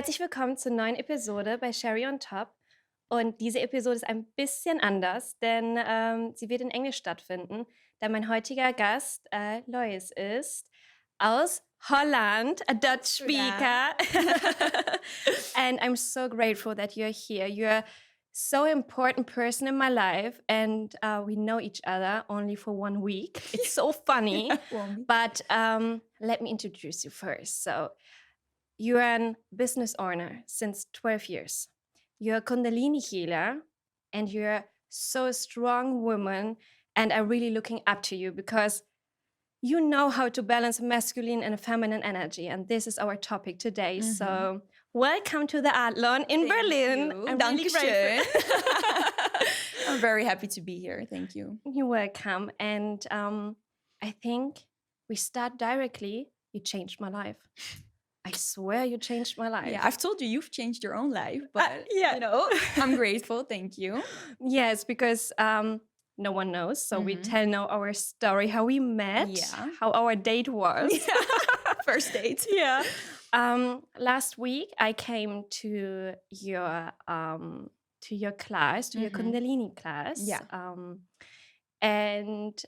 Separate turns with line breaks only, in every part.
Herzlich willkommen zur neuen Episode bei Sherry on Top. Und diese Episode ist ein bisschen anders, denn sie wird in Englisch stattfinden, da mein heutiger Gast Loïs ist aus Holland, a Dutch speaker. And I'm so grateful that you're here. You're so important person in my life, and we know each other only for 1 week. It's so funny. But let me introduce you first. So you're a business owner since 12 years. You're a Kundalini-Healer, and you're so strong woman. And I'm really looking up to you because you know how to balance masculine and feminine energy. And this is our topic today. So welcome to the Adlon in Berlin. I'm really grateful.
I'm very happy to be here. Thank you.
You're welcome. And I think we start directly. You changed my life. I swear you changed my life.
Yeah, I've told you you've changed your own life, but
yeah.
you know, I'm grateful. Thank you.
Yes, because no one knows. So we tell now our story, how we met, how our date was.
First date.
Yeah. Last week I came to your class, to your Kundalini class.
Yeah.
And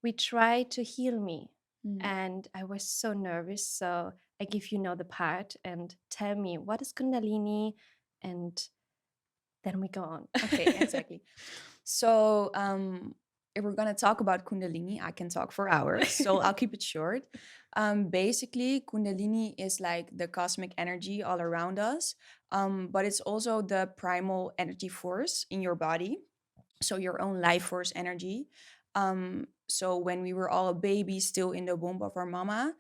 we tried to heal me. And I was so nervous. So I give you now the part and tell me what is Kundalini, and then we go on.
Okay, exactly. So if we're going to talk about Kundalini, I can talk for hours. So I'll keep it short. Basically, Kundalini is like the cosmic energy all around us, but it's also the primal energy force in your body. So your own life force energy. So when we were all a baby still in the womb of our mama,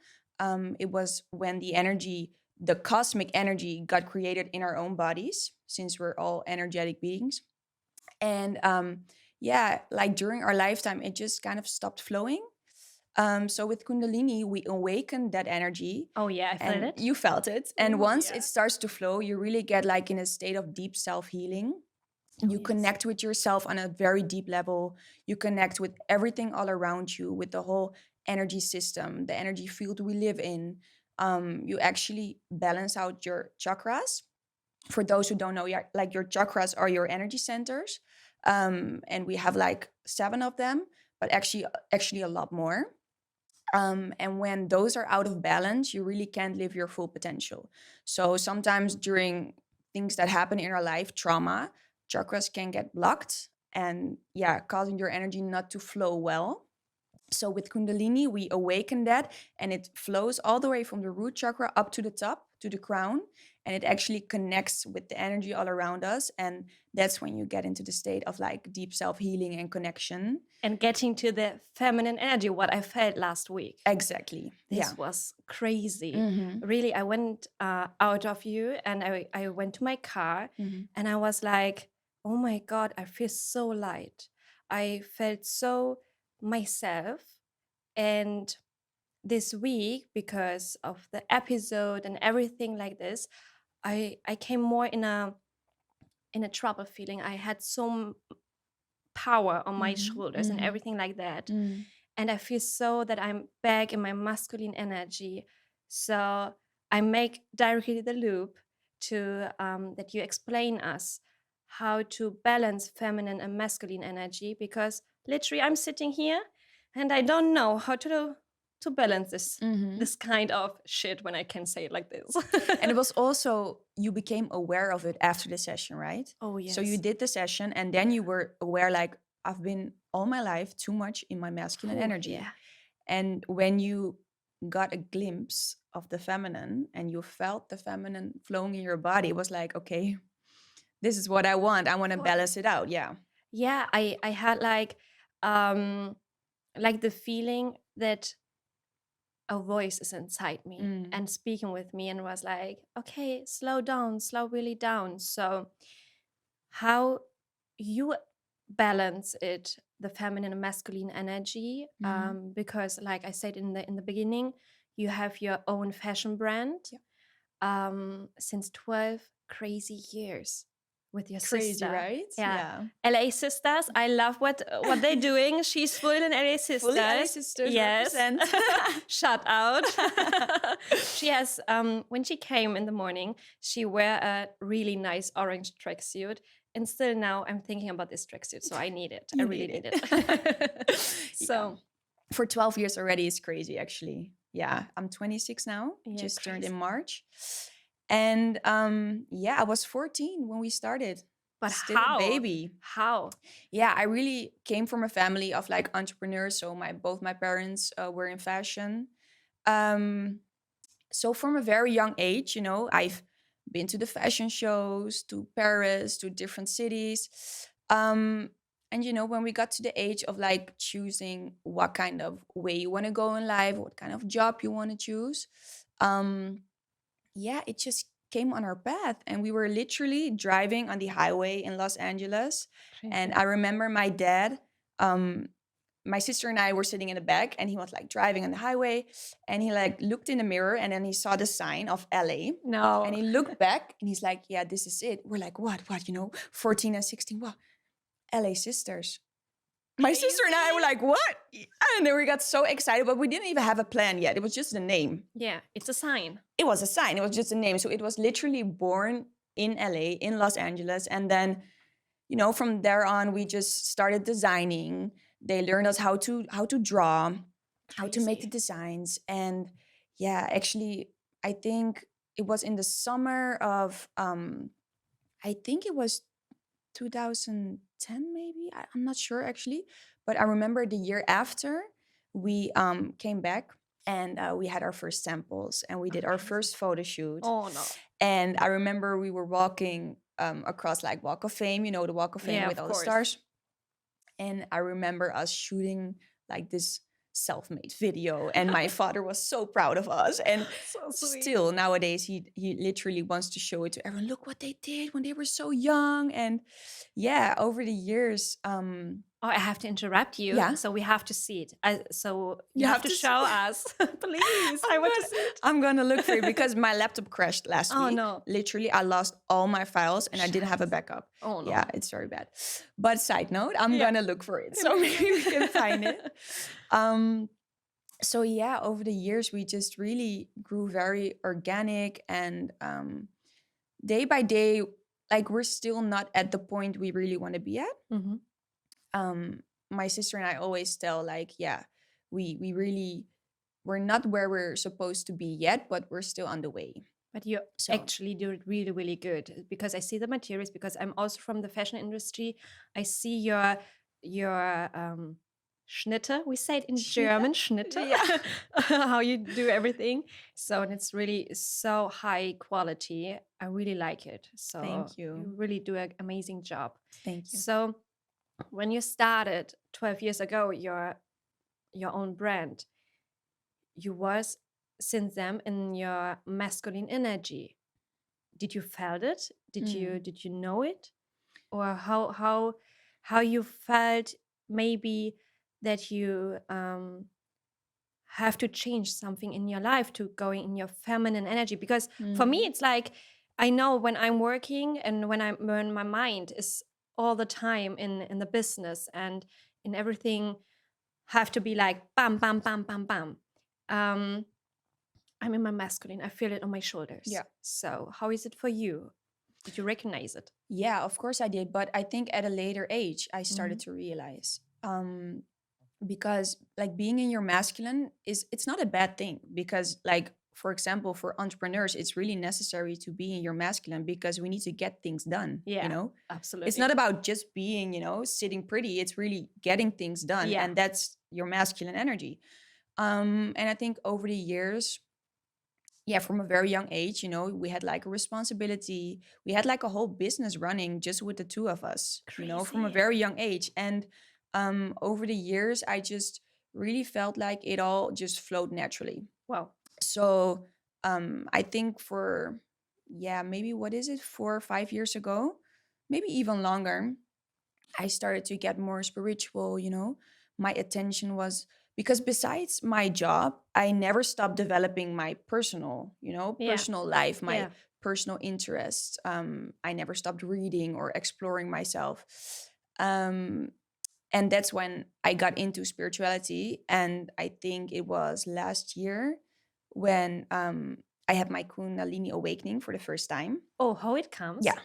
it was when the cosmic energy got created in our own bodies, since we're all energetic beings. And like during our lifetime, it just kind of stopped flowing. So with Kundalini, we awaken that energy.
Oh yeah, I felt it.
You felt it. And once it starts to flow, you really get like in a state of deep self-healing. You connect with yourself on a very deep level. You connect with everything all around you, with the whole energy system, the energy field we live in. You actually balance out your chakras. For those who don't know, like your chakras are your energy centers. And we have like 7 of them, but actually a lot more. And when those are out of balance, you really can't live your full potential. So sometimes during things that happen in our life, trauma, chakras can get blocked and causing your energy not to flow well. So with Kundalini, we awaken that, and it flows all the way from the root chakra up to the top, to the crown, and it actually connects with the energy all around us. And that's when you get into the state of like deep self-healing and connection.
And getting to the feminine energy, what I felt last week.
Exactly.
This was crazy. Really, I went out of you, and I went to my car, and I was like, oh my God, I feel so light. I felt so myself. And this week, because of the episode and everything like this, I came more in a trouble feeling. I had some power on my shoulders and everything like that. And I feel so that I'm back in my masculine energy. So I make directly the loop to that you explain us how to balance feminine and masculine energy, because literally I'm sitting here and I don't know how to balance this kind of shit, when I can say it like this.
And it was also, you became aware of it after the session, right?
Oh yes.
So you did the session, and then you were aware, like, I've been all my life too much in my masculine energy.
Yeah.
And when you got a glimpse of the feminine and you felt the feminine flowing in your body, it was like, okay, this is what I want. I want to balance it out. Yeah.
Yeah, I had like the feeling that a voice is inside me and speaking with me, and was like, okay, slow really down. So how you balance it, the feminine and masculine energy, because like I said in the beginning, you have your own fashion brand since 12 crazy years. with your
Crazy,
sister.
right?
Yeah. LA sisters. I love what they're doing. She's full in LA sisters.
Fully LA sisters
Yes.
represent.
Shout out. She has when she came in the morning, she wear a really nice orange tracksuit. And still now I'm thinking about this tracksuit, so I need it. I really need it. So
for 12 years already is crazy, actually. Yeah, I'm 26 now, just turned in March. And I was 14 when we started.
But
still
how?
A baby.
How?
Yeah, I really came from a family of like entrepreneurs. So both my parents were in fashion. So from a very young age, I've been to the fashion shows, to Paris, to different cities. And when we got to the age of like choosing what kind of way you want to go in life, what kind of job you want to choose, it just came on our path. And we were literally driving on the highway in Los Angeles. And I remember my dad, my sister and I were sitting in the back, and he was like driving on the highway, and he like looked in the mirror, and then he saw the sign of LA.
No.
And he looked back, and he's like, yeah, this is it. We're like, what, 14 and 16, what? LA sisters. My sister and I were like, what? And then we got so excited, but we didn't even have a plan yet. It was just a name.
Yeah, it's a sign.
It was a sign. It was just a name. So it was literally born in LA, in Los Angeles. And then, from there on, we just started designing. They learned us how to draw, how to make the designs. And actually, I think it was in the summer of, I think it was 2010 maybe. I'm not sure actually. But I remember the year after we came back, and we had our first samples, and we did our first photo shoot.
Oh, no.
And I remember we were walking across like Walk of Fame, the Walk of Fame with all the stars. And I remember us shooting like this self-made video, and my father was so proud of us. And still nowadays he literally wants to show it to everyone. Look what they did when they were so young. And over the years,
I have to interrupt you.
Yeah.
So we have to see it. So you have to show us. Please. I want to see it.
I'm gonna look for it because my laptop crashed last week.
Oh, no.
Literally, I lost all my files, and I didn't have a backup.
Oh, no.
Yeah, it's very bad. But side note, I'm gonna look for it. So maybe we can find it. So over the years, we just really grew very organic, and day by day, like we're still not at the point we really want to be at.
Mhm.
My sister and I always tell like, we're not where we're supposed to be yet, but we're still on the way.
But you actually do it really, really good, because I see the materials, because I'm also from the fashion industry. I see your Schnitte. We say it in German, Schnitte.
Yeah.
How you do everything. So, and it's really so high quality. I really like it. So
Thank you.
You really do an amazing job.
Thank you.
So when you started 12 years ago, your own brand, you was since then in your masculine energy. Did you felt it? Did you know it? Or how you felt maybe that you have to change something in your life to going in your feminine energy? Because for me, it's like, I know when I'm working and when my mind is all the time in the business and in everything, have to be like bam, bam, bam, bam, bam. I'm in my masculine. I feel it on my shoulders.
Yeah.
So how is it for you? Did you recognize it?
Yeah, of course I did. But I think at a later age, I started to realize. Because like being in your masculine it's not a bad thing, because like, for example, for entrepreneurs, it's really necessary to be in your masculine because we need to get things done.
Yeah, absolutely.
It's not about just being, sitting pretty. It's really getting things done.
Yeah.
And that's your masculine energy. And I think over the years, from a very young age, we had like a responsibility. We had like a whole business running just with the two of us, from a very young age. And over the years, I just really felt like it all just flowed naturally.
Wow.
So I think for, maybe what is it, 4 or 5 years ago, maybe even longer, I started to get more spiritual, My attention was because besides my job, I never stopped developing my personal,
Yeah.
personal life, my
Yeah.
personal interests. I never stopped reading or exploring myself. Um, and that's when I got into spirituality. And I think it was last year when I had my Kundalini awakening for the first time.
Oh, how it comes?
Yeah.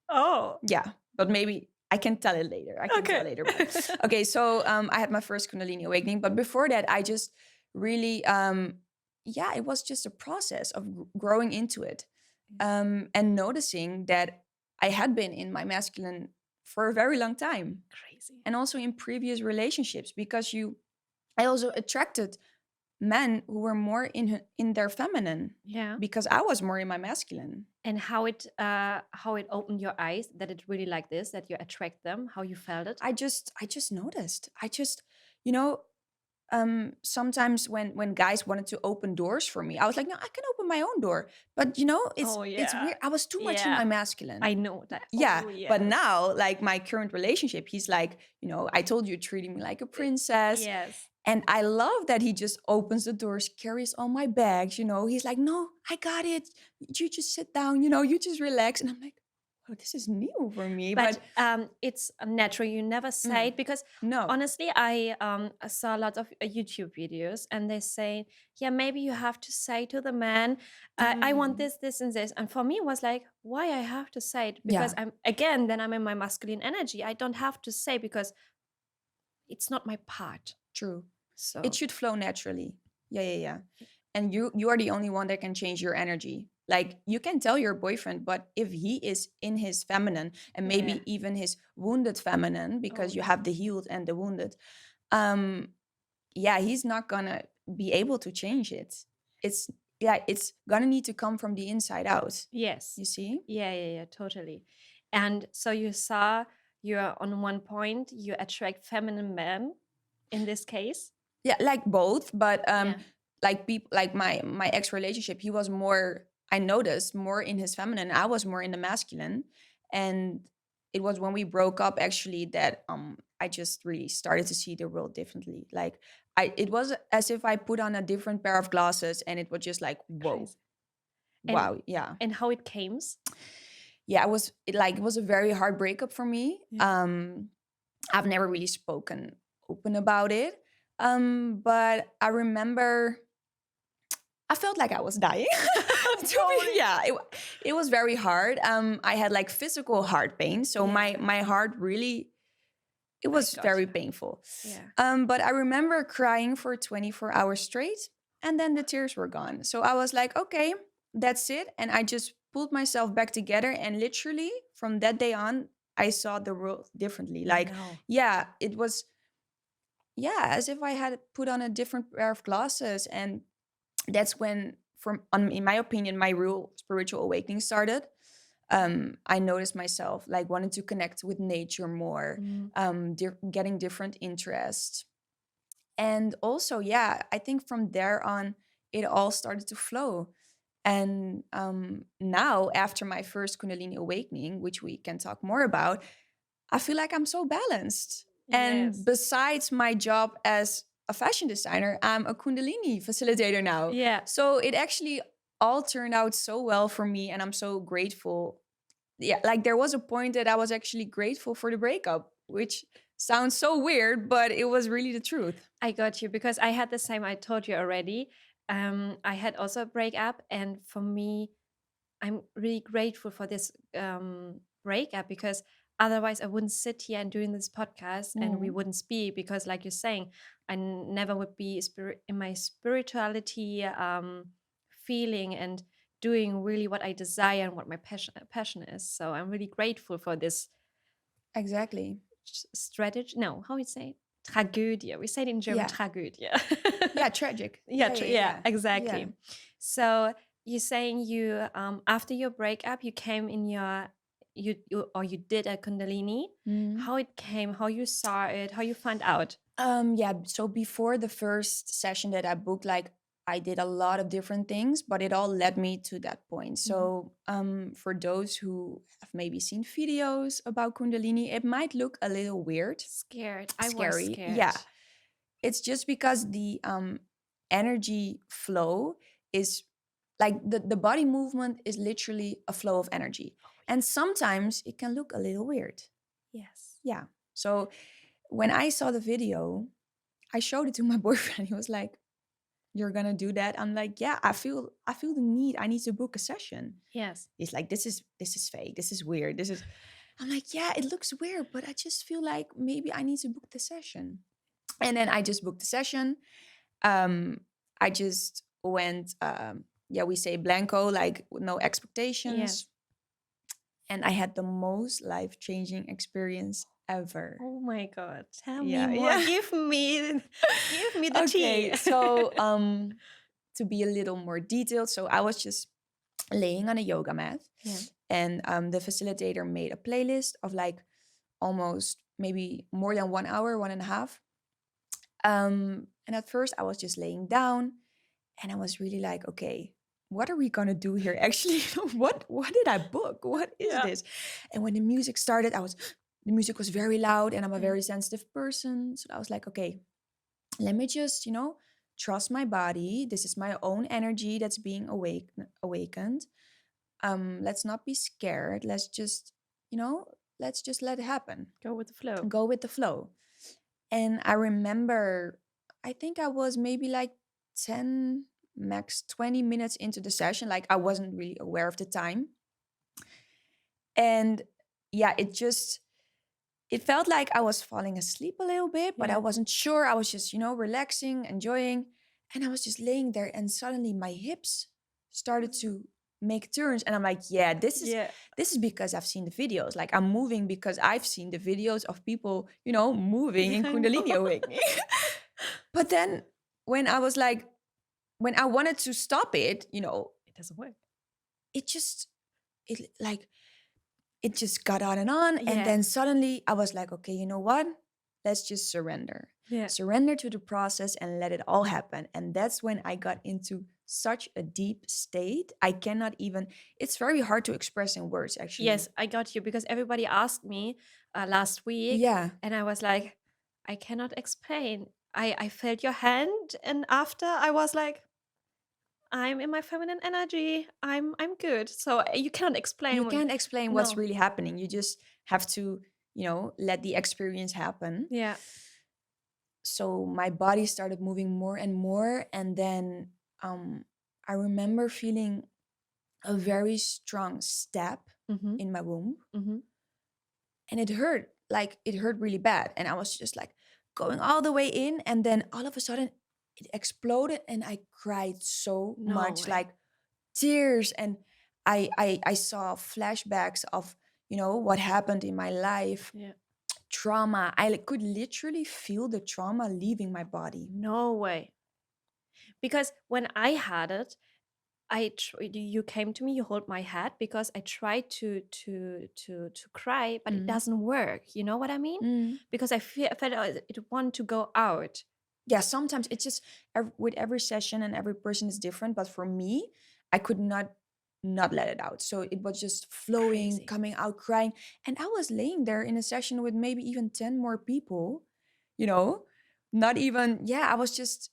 Oh.
Yeah, but maybe I can tell it later. I can tell
Okay.
later. But okay, so I had my first Kundalini awakening, but before that, I just really, yeah, it was just a process of growing into it, and noticing that I had been in my masculine for a very long time,
Crazy.
and also in previous relationships, because I also attracted men who were more in their feminine,
Yeah.
because I was more in my masculine.
And how it opened your eyes that it really like this, that you attract them, how you felt it?
I just noticed. You know, sometimes when guys wanted to open doors for me, I was like, no, I can open my own door. But
Oh
it's
yeah.
weird. I was too much in
Yeah.
my masculine.
I know that.
Yeah.
Oh
But
yes.
now, like my current relationship, he's like, I told you, treating me like a princess.
Yes.
And I love that he just opens the doors, carries all my bags, He's like, no, I got it. You just sit down, you just relax. And I'm like, oh, this is new for me.
But
But
it's natural. You never say it because
no.
honestly, I saw a lot of YouTube videos and they say, yeah, maybe you have to say to the man, I want this, this, and this. And for me, it was like, why I have to say it? Because
Yeah.
then I'm in my masculine energy. I don't have to say because it's not my part.
True.
So
It should flow naturally. Yeah. And you are the only one that can change your energy. Like you can tell your boyfriend, but if he is in his feminine and maybe
Yeah.
even his wounded feminine, because
Oh,
you
yeah.
have the healed and the wounded, um, yeah, he's not gonna be able to change it. It's gonna need to come from the inside out.
Yes.
You see?
Yeah, totally. And so you saw you're on one point, you attract feminine men in this case.
Yeah, like both, but
Yeah.
like people, like my ex relationship, he was more, I noticed, more in his feminine. I was more in the masculine, and it was when we broke up actually that I just really started to see the world differently. Like it was as if I put on a different pair of glasses, and it was just like, whoa,
Crazy. And
wow, yeah.
how it came?
Yeah, it was a very hard breakup for me.
Yeah.
I've never really spoken open about it. But I remember I felt like I was dying.
Totally.
Yeah, it was very hard. I had like physical heart pain, so
Yeah.
my heart really, it
I
was
got
very
you.
painful.
Yeah.
But I remember crying for 24 hours straight, and then the tears were gone. So I was like, okay, that's it, and I just pulled myself back together, and literally from that day on, I saw the world differently. Like,
No.
yeah, it was, yeah, as if I had put on a different pair of glasses, and that's when, in my opinion, my real spiritual awakening started. I noticed myself like wanting to connect with nature more, getting different interests, and also, yeah, I think from there on, it all started to flow. And now, after my first Kundalini awakening, which we can talk more about, I feel like I'm so balanced. And
Yes.
besides my job as a fashion designer, I'm a Kundalini facilitator now.
Yeah.
So it actually all turned out so well for me, and I'm so grateful. Yeah, like there was a point that I was actually grateful for the breakup, which sounds so weird, but it was really the truth.
I got you because I had the same. I told you already. I had also a breakup, and for me, I'm really grateful for this breakup because otherwise I wouldn't sit here and doing this podcast and we
Mhm.
wouldn't speak because, like you're saying, never would be in my spirituality feeling and doing really what I desire and what my passion is. So I'm really grateful for this
Exactly.
strategy. No, how we say it? Tragödie. We say it in German,
Yeah.
Tragödie.
Yeah, tragic.
Yeah,
Yeah.
exactly.
Yeah.
So you're saying you after your breakup you came in your you did a Kundalini.
Mhm.
How it came, how you saw it, how you found out.
Yeah, so before the first session that I booked, like I did a lot of different things, but it all led me to that point. So, for those who have maybe seen videos about Kundalini, it might look a little weird,
Scared. I was
scary.
scared.
Yeah. It's just because the energy flow is like the body movement is literally a flow of energy. And sometimes it can look a little weird.
Yes.
Yeah. So when I saw the video, I showed it to my boyfriend. He was like, "You're gonna do that?" I'm like, "Yeah, I feel the need. I need to book a session."
Yes.
He's like, "This is fake. This is weird. This is." I'm like, "Yeah, it looks weird, but I just feel like maybe I need to book the session." And then I just booked the session. I just went, yeah, we say blanco, like with no expectations.
Yes.
And I had the most life changing experience ever.
Oh my God. Tell me
Yeah,
more.
yeah.
Give me the tea.
Okay, so to be a little more detailed, so I was just laying on a yoga mat,
Yeah.
and the facilitator made a playlist of like almost maybe more than 1 hour, 1.5. And at first I was just laying down, and I was really like, okay, what are we gonna do here? Actually, what did I book? What is
Yeah.
this? And when the music started, the music was very loud, and I'm a
Yeah.
very sensitive person. So I was like, okay, let me just, trust my body. This is my own energy that's being awakened. Let's not be scared. Let's just let it happen.
Go with the flow.
Go with the flow. And I remember, I think I was maybe like 10, max 20 minutes into the session. Like I wasn't really aware of the time. And yeah, it felt like I was falling asleep a little bit, but I
Yeah.
wasn't sure. I was just, relaxing, enjoying. And I was just laying there, and suddenly my hips started to make turns. And I'm like, yeah, this is because I've seen the videos. Like I'm moving because I've seen the videos of people, moving in
I
Kundalini
know.
awakening. But then when I was like, when I wanted to stop it,
It doesn't work.
it just, it like, it just got on and on.
Yeah.
And then suddenly I was like, okay, you know what? Let's just surrender.
Yeah.
Surrender to the process and let it all happen. And that's when I got into such a deep state. I cannot even, it's very hard to express in words, actually.
Yes, I got you, because everybody asked me last week,
Yeah.
and I was like, I cannot explain. I felt your hand, and after I was like, I'm in my feminine energy. I'm good. So you cannot explain.
You can't explain what's
No.
really happening. You just have to, let the experience happen.
Yeah.
So my body started moving more and more. And then I remember feeling a very strong stab
Mm-hmm.
in my womb.
Mm-hmm.
And it hurt. Like it hurt really bad. And I was just like going all the way in. And then all of a sudden it exploded, and I cried so
No
much,
way.
like tears. And I saw flashbacks of, what happened in my life.
Yeah.
Trauma. I could literally feel the trauma leaving my body.
No way. Because when I had it, you came to me, you hold my head, because I tried to cry, but it
Mm.
doesn't work. You know what I mean? Because I felt it want to go out.
Yeah, sometimes it's just with every session, and every person is different. But for me, I could not let it out. So it was just flowing,
Crazy.
coming out, crying. And I was laying there in a session with maybe even 10 more people, not even, yeah, I was just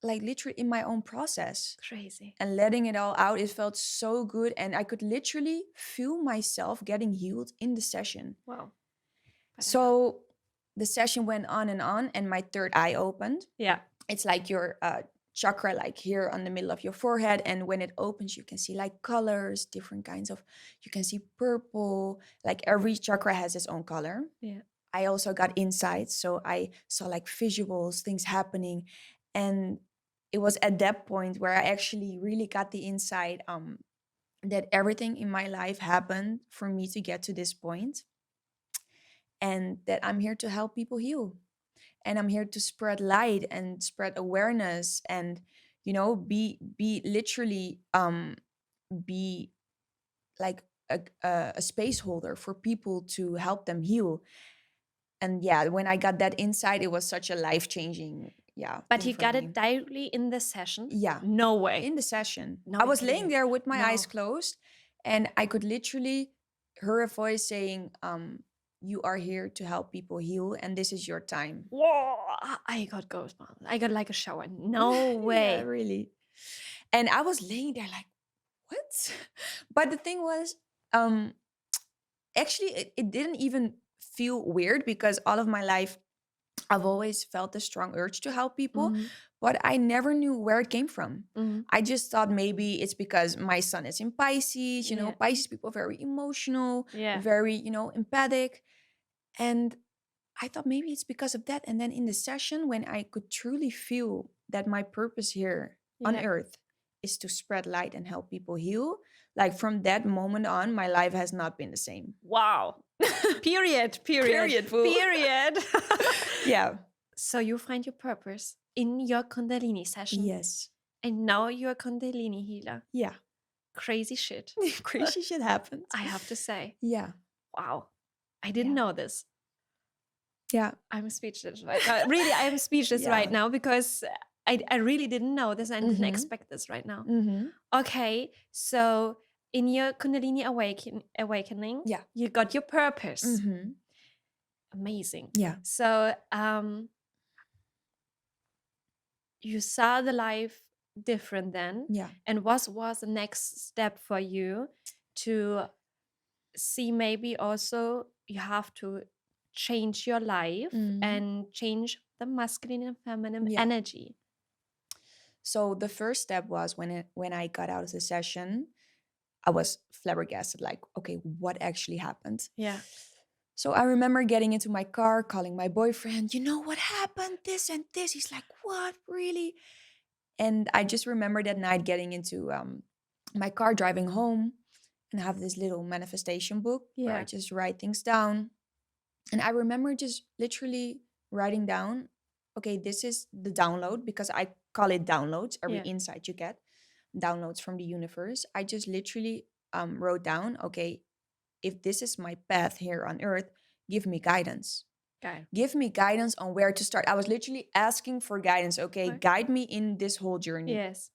like literally in my own process
Crazy.
and letting it all out. It felt so good. And I could literally feel myself getting healed in the session.
Wow. But
So the session went on, and my third eye opened.
yeah.
It's like your chakra, like here on the middle of your forehead. And when it opens, you can see like colors, different kinds of, you can see purple. Like every chakra has its own color.
Yeah.
I also got insights. So I saw like visuals, things happening. And it was at that point where I actually really got the insight that everything in my life happened for me to get to this point, and that I'm here to help people heal. And I'm here to spread light and spread awareness, and be literally be like a space holder for people to help them heal. And yeah, when I got that insight, it was such a life-changing, yeah,
But
thing
you
for
got
me.
it directly in the session?
Yeah.
No way.
In the session.
No,
I
you're
was
kidding
laying
me.
there with my
No.
eyes closed, and I could literally hear a voice saying, you are here to help people heal, and this is your time.
Whoa, I got goosebumps. I got like a shower. No
Yeah,
way.
really. And I was laying there like, what? But the thing was, actually, it didn't even feel weird because all of my life, I've always felt a strong urge to help people,
Mhm,
but I never knew where it came from.
mhm.
I just thought maybe it's because my son is in Pisces,
Yeah,
Pisces people are very emotional,
yeah,
very, empathic. And I thought maybe it's because of that. And then in the session, when I could truly feel that my purpose here on
yeah.
earth is to spread light and help people heal, like from that moment on, my life has not been the same.
Wow. Period, period,
Period, fool.
period.
Yeah.
So you find your purpose in your Kundalini session,
Yes.
and now you're a Kundalini healer.
Yeah.
Crazy shit.
Crazy shit happened.
I have to say,
Yeah.
wow. I didn't
Yeah.
know this.
Yeah.
I'm speechless right now. Really, I am speechless right
Yeah.
now because I really didn't know this and didn't
Mm-hmm.
expect this right now.
Mm-hmm.
Okay, so in your Kundalini awakening,
Yeah.
you got your purpose.
Mm-hmm.
Amazing.
Yeah.
So you saw the life different then,
Yeah.
and what was the next step for you to see maybe also you have to change your life
Mhm.
and change the masculine and feminine
Yeah.
energy?
So the first step was when I got out of the session, I was flabbergasted, like, okay, what actually happened?
Yeah.
So I remember getting into my car, calling my boyfriend, what happened? This and this. He's like, what? Really? And I just remember that night getting into my car, driving home, and have this little manifestation book where I
Yeah.
just write things down. And I remember just literally writing down, okay, this is the download, because I call it downloads, every
Yeah.
insight you get, downloads from the universe. I just literally wrote down, okay, if this is my path here on earth, give me guidance.
Okay.
Give me guidance on where to start. I was literally asking for guidance. Okay,
Right.
guide me in this whole journey.
Yes.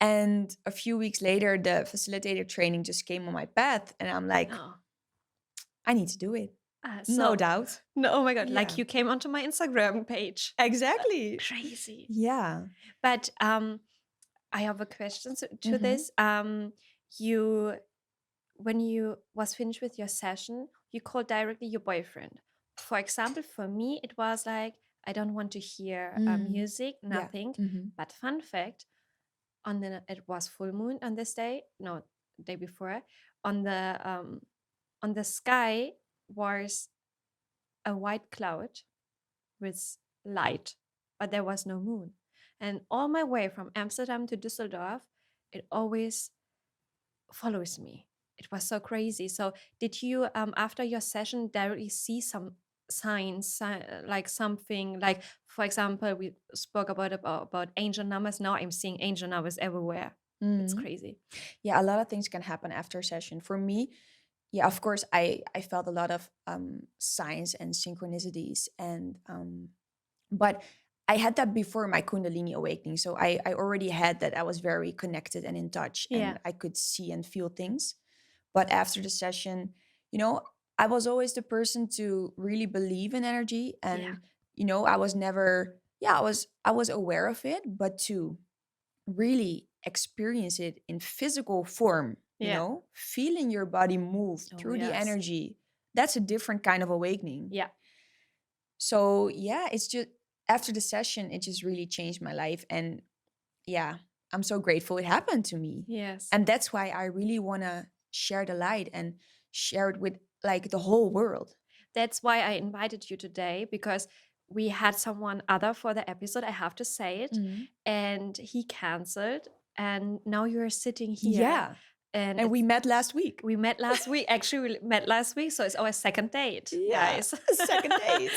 And a few weeks later, the facilitator training just came on my path. And I'm like,
Oh.
I need to do it.
So
No doubt.
no, oh my god,
Yeah.
like you came onto my Instagram page.
Exactly.
Crazy.
Yeah.
But I have a question to
Mhm.
this. You, when you was finished with your session, you called directly your boyfriend. For example, for me, it was like, I don't want to hear music,
Yeah.
nothing.
Mhm.
But fun fact, it was full moon on this day, no, day before. On the sky was a white cloud with light, but there was no moon. And all my way from Amsterdam to Düsseldorf, it always follows me. It was so crazy. So did you after your session directly see some signs, like something like, for example, we spoke about angel numbers. Now I'm seeing angel numbers everywhere. It's
Mhm.
crazy.
Yeah, a lot of things can happen after a session. For me, yeah, of course, I felt a lot of signs and synchronicities, and but I had that before my Kundalini awakening. So I already had that. I was very connected and in touch,
Yeah.
and I could see and feel things. But after the session, I was always the person to really believe in energy, and I was never, I was aware of it, but to really experience it in physical form,
Yeah.
feeling your body move
Oh,
through the
yes.
energy, that's a different kind of awakening.
Yeah.
So yeah, it's just after the session, it just really changed my life. And yeah, I'm so grateful it happened to me.
Yes.
And that's why I really want to share the light and share it with like the whole world.
That's why I invited you today, because we had someone other for the episode, I have to say it,
Mhm.
and he canceled, and now you're sitting here.
Yeah. And we met last week.
We met last week. Actually, we met last week, so it's our second date, guys.
Second date.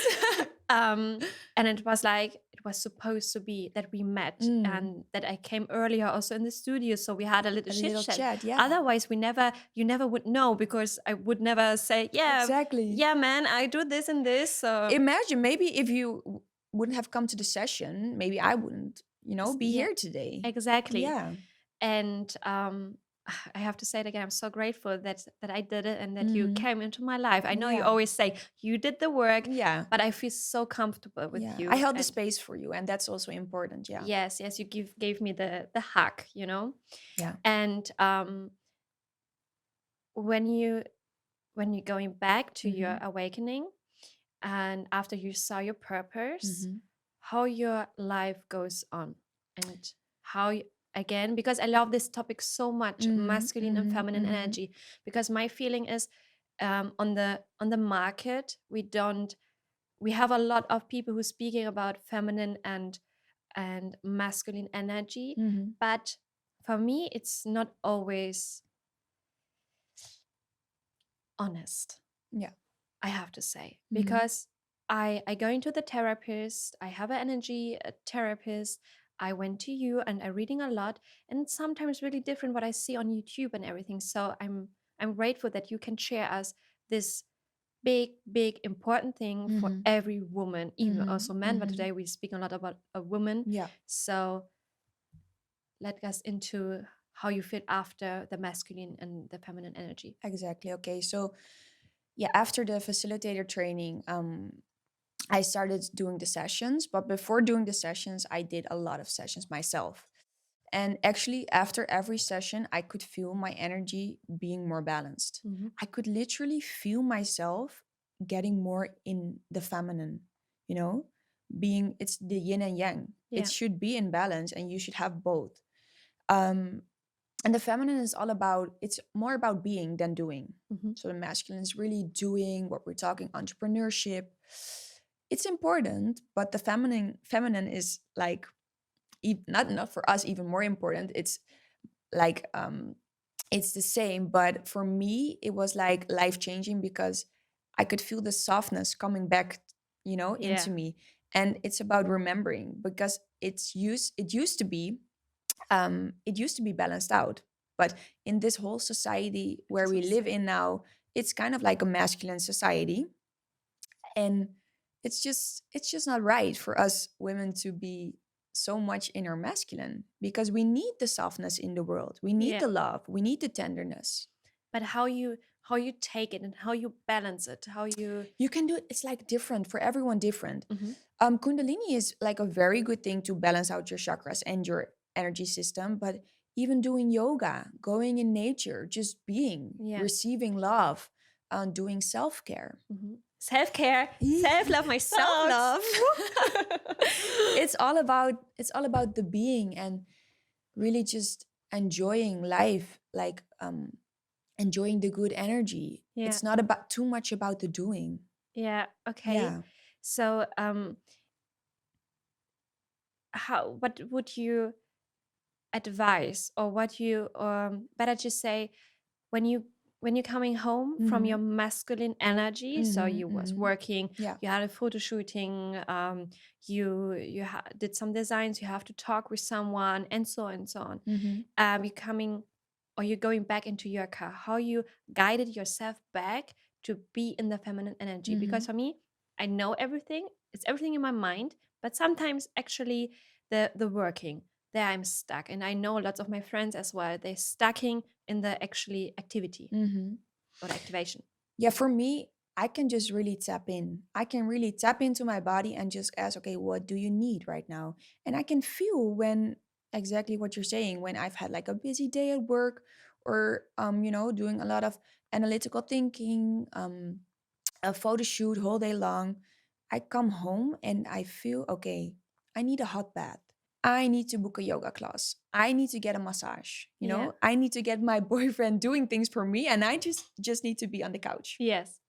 And it was like, it was supposed to be that we met and that I came earlier also in the studio, so we had a little chit-chat.
Yeah.
Otherwise, you never would know, because I would never say, yeah,
Exactly.
yeah, man, I do this and this. So
imagine maybe if you wouldn't have come to the session, maybe I wouldn't, be
Yeah,
here today.
exactly.
Yeah.
And I have to say it again. I'm so grateful that I did it and that you
Mm-hmm.
came into my life. I know you
Yeah.
always say you did the work,
Yeah.
but I feel so comfortable with
Yeah. I
you.
held the
And
space for you, and that's also important. Yeah.
yes, yes, you gave me the hug, you know.
Yeah.
And when you when you're going back to your
Mm-hmm.
awakening and after you saw your purpose,
Mm-hmm.
how your life goes on and how again, because I love this topic so much,
Mm-hmm.
masculine and
Mm-hmm.
feminine
Mm-hmm.
energy, because my feeling is on the market we have a lot of people who speaking about feminine and masculine energy,
Mm-hmm.
but for me it's not always honest,
Yeah.
I have to say,
Mm-hmm.
because I go into the therapist, I have an energy therapist, I went to you and I'm reading a lot, and it's sometimes really different what I see on YouTube and everything. So I'm grateful that you can share us this big important thing for
Mm-hmm.
every woman, even
Mm-hmm.
also men, but
Mm-hmm.
today we speak a lot about a woman.
Yeah.
So let us into how you feel after the masculine and the feminine energy.
Exactly. Okay. So yeah, after the facilitator training, I started doing the sessions, but before doing the sessions, I did a lot of sessions myself. And actually, after every session, I could feel my energy being more balanced.
Mhm.
I could literally feel myself getting more in the feminine, you know, it's the yin and yang. It
Yeah.
should be in balance and you should have both. Um, and the feminine is all about, it's more about being than doing.
Mhm.
So the masculine is really doing what we're talking entrepreneurship. It's important, but the feminine is like not for us even more important. It's like it's the same, but for me it was like life changing because I could feel the softness coming back,
Yeah.
into me. And it's about remembering because it used to be balanced out, but in this whole society where
Just
we
what to
live
say.
in now, it's kind of like a masculine society. And it's just not right for us women to be so much in our masculine, because we need the softness in the world, we need
Yeah.
the love, we need the tenderness.
But how you take it and how you balance it, how you
You can do it, it's like different for everyone, different.
Mhm.
Kundalini is like a very good thing to balance out your chakras and your energy system, but even doing yoga, going in nature, just being,
Yeah.
receiving love, doing self-care.
Mhm. Self-care, self-love my socks.
Self-love. It's all about the being and really just enjoying life, like enjoying the good energy.
Yeah.
It's not about too much about the doing.
Yeah. Okay.
Yeah.
So how what would you advise, or what you better to say, when you're coming home from your
Mm-hmm.
masculine energy, so
Mm-hmm.
you was
Mm-hmm.
working,
Yeah.
you had a photo shooting, did some designs, you have to talk with someone, and so on and so on.
Mm-hmm.
You're coming, or you're going back into your car, how you guided yourself back to be in the feminine energy.
Mm-hmm.
Because for me, I know everything, it's everything in my mind, but sometimes actually the working, there I'm stuck. And I know lots of my friends as well, they're stucking in the actually activity
Mm-hmm.
or the activation.
Yeah, for me, I can just really tap in. I can really tap into my body and just ask, okay, what do you need right now? And I can feel when, exactly what you're saying, when I've had like a busy day at work, or doing a lot of analytical thinking, a photo shoot whole day long. I come home and I feel, okay, I need a hot bath. I need to book a yoga class. I need to get a massage.
Yeah.
I need to get my boyfriend doing things for me, and I just need to be on the couch.
Yes.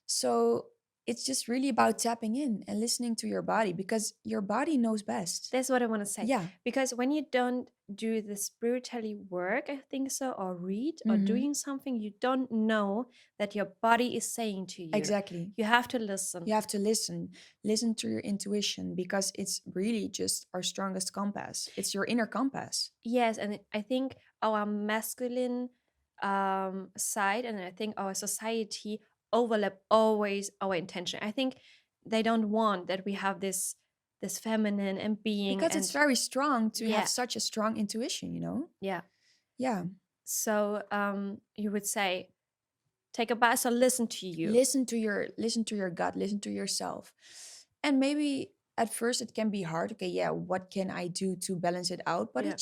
So it's just really about tapping in and listening to your body, because your body knows best.
That's what I want to say.
Yeah.
Because when you don't do the spiritually work, I think so, or read or
Mm-hmm.
doing something, you don't know that your body is saying to you.
Exactly.
You have to listen.
You have to listen to your intuition, because it's really just our strongest compass. It's your inner compass.
Yes, and I think our masculine side, and I think our society overlap always our intention. I think they don't want that we have this feminine and being
Because it's
and
very strong to have
yeah,
such a strong intuition.
yeah.
Yeah.
So you would say, take a bath or listen to you.
Listen to your gut, listen to yourself. And maybe at first it can be hard. Okay, yeah, what can I do to balance it out? But
Yeah.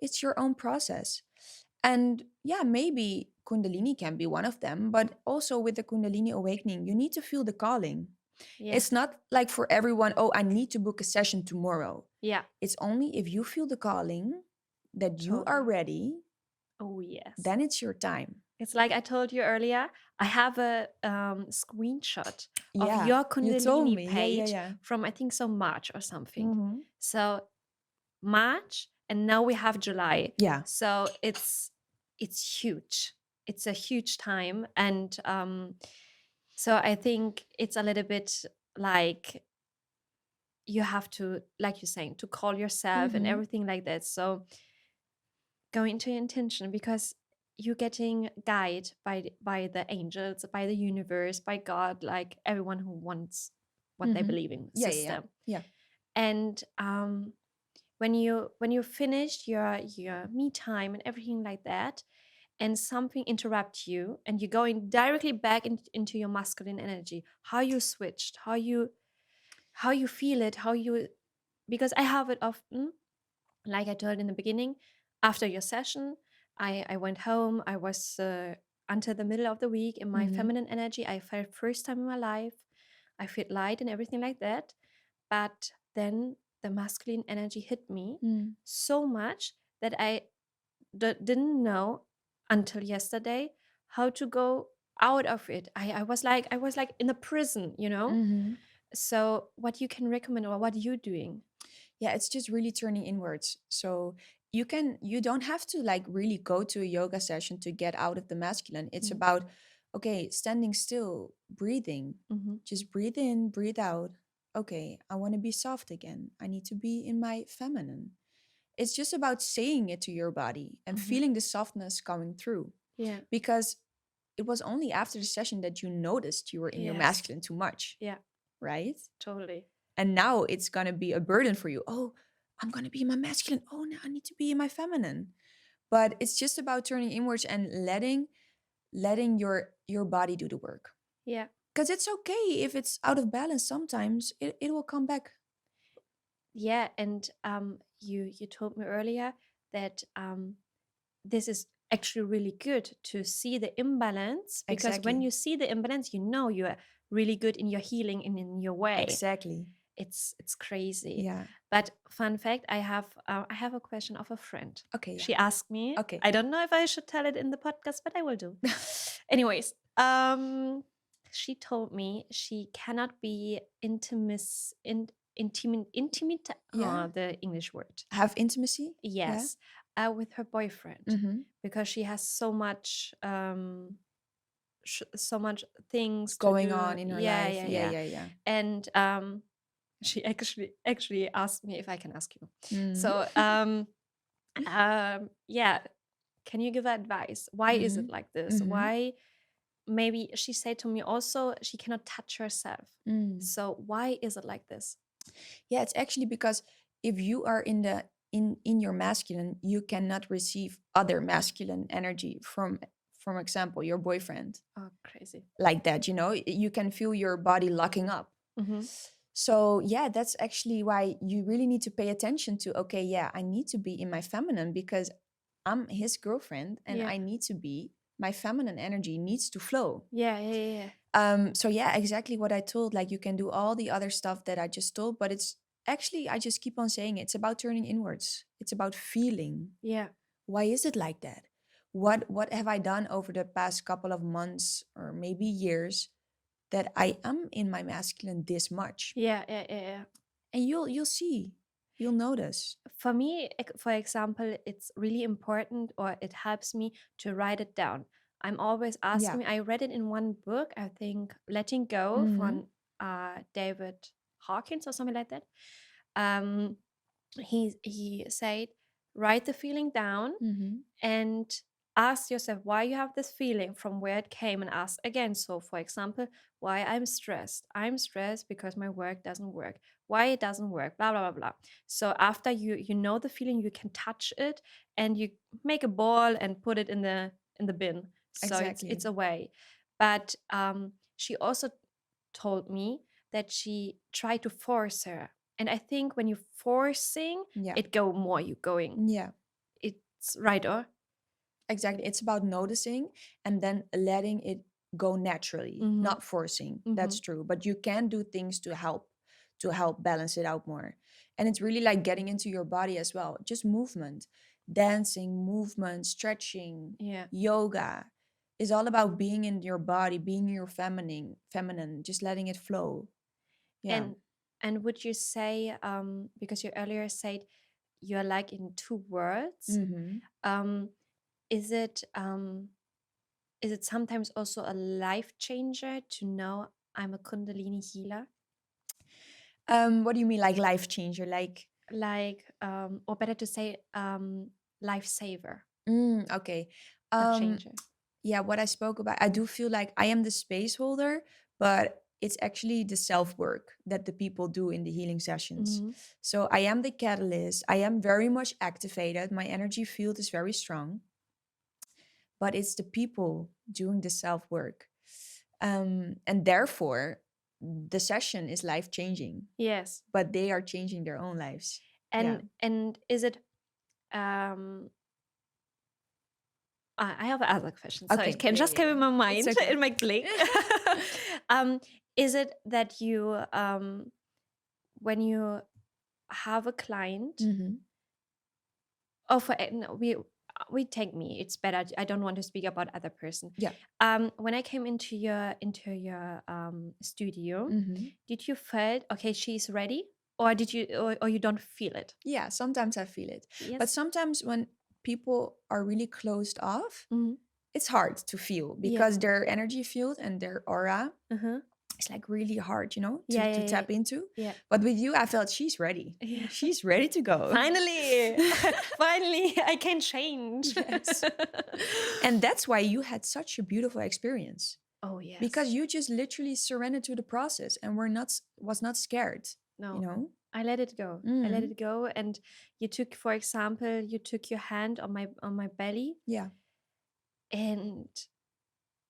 it's your own process. And yeah, maybe Kundalini can be one of them, but also with the Kundalini awakening, you need to feel the calling.
Yeah.
It's not like for everyone, oh, I need to book a session tomorrow.
Yeah.
It's only if you feel the calling that you are
Totally.
ready,
Oh, yes.
then it's your time.
It's like I told you earlier, I have a screenshot of
Yeah,
your
you told
Kundalini
me.
page
Yeah.
from, I think so, March or something.
Mm-hmm.
So March, and now we have July.
Yeah.
So it's huge. It's a huge time. And so I think it's a little bit like you have to, like you're saying, to call yourself and
Mhm.
everything like that. So go into your intention, because you're getting guided by the angels, by the universe, by God, like everyone who wants what they
Mhm.
believe in
Yeah,
system.
yeah.
And when you finished your me time and everything like that, and something interrupt you, and you're going directly back into your masculine energy, how you switched, how you feel it, how you, because I have it often, like I told in the beginning, after your session, I went home. I was until the middle of the week in my
Mhm.
feminine energy. I felt first time in my life. I felt light and everything like that. But then the masculine energy hit me
Mm.
so much that I didn't know until yesterday how to go out of it. I was like in a prison, you know.
Mhm.
So what you can recommend, or what you doing?
Yeah, it's just really turning inwards. So you don't have to like really go to a yoga session to get out of the masculine. It's
Mm.
about okay, standing still, breathing.
Mhm.
Just breathe in, breathe out. Okay, I want to be soft again. I need to be in my feminine. It's just about saying it to your body and
Mhm.
feeling the softness coming through.
Yeah.
Because it was only after the session that you noticed you were in your
Yes.
masculine too much,
Yeah.
right?
Totally.
And now it's going to be a burden for you. Oh, I'm going to be in my masculine. Oh, now I need to be in my feminine. But it's just about turning inwards and letting your body do the work.
Yeah.
Because it's okay if it's out of balance sometimes. It will come back.
Yeah. And you told me earlier that this is actually really good to see the imbalance, because when
Exactly.
you see the imbalance, you know you are really good in your healing and in your way.
Exactly.
It's crazy.
Yeah.
But fun fact, I have a question of a friend.
Okay. Yeah.
She asked me.
Okay.
I don't know if I should tell it in the podcast, but I will do. Anyways, she told me she cannot be intimate.
Yeah.
The English word.
Have intimacy.
Yes, with her boyfriend,
Yeah. Mm-hmm.
because she has so much so much things to
Going
do.
on in her
Yeah,
life.
yeah,
Yeah.
yeah.
Yeah. Yeah.
And she actually asked me if I can ask you.
Mm.
So yeah, can you give advice? Why is it
Mhm.
like this?
Mhm.
Why? Maybe she said to me also she cannot touch herself.
Mm.
So why is it like this?
Yeah, it's actually because if you are in your masculine, you cannot receive other masculine energy from example, your boyfriend.
Oh, crazy.
Like that, you can feel your body locking up.
Mm-hmm.
So yeah, that's actually why you really need to pay attention to, okay, yeah, I need to be in my feminine because I'm his girlfriend and
Yeah.
I need to be, my feminine energy needs to flow.
Yeah, yeah, yeah.
So yeah, exactly what I told. Like you can do all the other stuff that I just told, but it's actually, I just keep on saying it's about turning inwards. It's about feeling.
Yeah.
Why is it like that? What have I done over the past couple of months or maybe years that I am in my masculine this much?
Yeah, yeah, yeah, yeah.
And you'll see. You'll notice.
For me, for example, it's really important, or it helps me to write it down. I'm always asking. I read it in one book, I think, Letting Go
Mhm.
from David Hawkins or something like that. Um, he said, write the feeling down
Mhm.
and ask yourself why you have this feeling, from where it came, and ask again. So for example, why I'm stressed. I'm stressed because my work doesn't work. Why it doesn't work, blah blah blah blah. So after you know the feeling, you can touch it and you make a ball and put it in the bin. So
Exactly.
it's away. But she also told me that she tried to force her. And I think when you're forcing,
Yeah.
it go more, you going.
Yeah.
It's right, or?
Exactly. It's about noticing and then letting it go naturally,
Mhm.
not forcing. That's true. But you can do things to help balance it out more. And it's really like getting into your body as well. Just movement, dancing, movement, stretching,
Yeah.
yoga is all about being in your body, being your feminine, just letting it flow. Yeah.
And would you say, because you earlier said you're like in two worlds,
Mm-hmm.
is it sometimes also a life changer to know I'm a Kundalini healer?
What do you mean, like life changer? Like,
Or better to say, lifesaver,
okay.
not changer.
Yeah, what I spoke about, I do feel like I am the space holder, but it's actually the self work that the people do in the healing sessions.
Mhm.
So I am the catalyst. I am very much activated. My energy field is very strong, but it's the people doing the self work. And therefore, the session is life changing,
Yes.
but they are changing their own lives. Yeah.
And is it I have other questions, so
Okay.
it
Yeah,
just
yeah,
came
yeah.
in my
It's
mind,
okay.
in my click. Is it that you, when you have a client,
Mhm.
oh, no, we take me. It's better. I don't want to speak about other person.
Yeah.
When I came into your studio,
Mhm.
did you felt okay? She's ready, or did you, or you don't feel it?
Yeah, sometimes I feel it. But
Yes.
sometimes when people are really closed off,
Mhm.
it's hard to feel
Yeah.
because their energy field and their aura
Uh-huh.
is like really hard,
Yeah,
to
yeah,
tap into.
yeah.
But with you, I felt she's ready.
Yeah.
She's ready to go.
Finally, finally, I can change.
Yes. And that's why you had such a beautiful experience.
Oh yes.
Because you just literally surrendered to the process and was not scared.
No.
You know?
I let it go. I let it go. And you took, for example, you took your hand on my belly.
Yeah.
And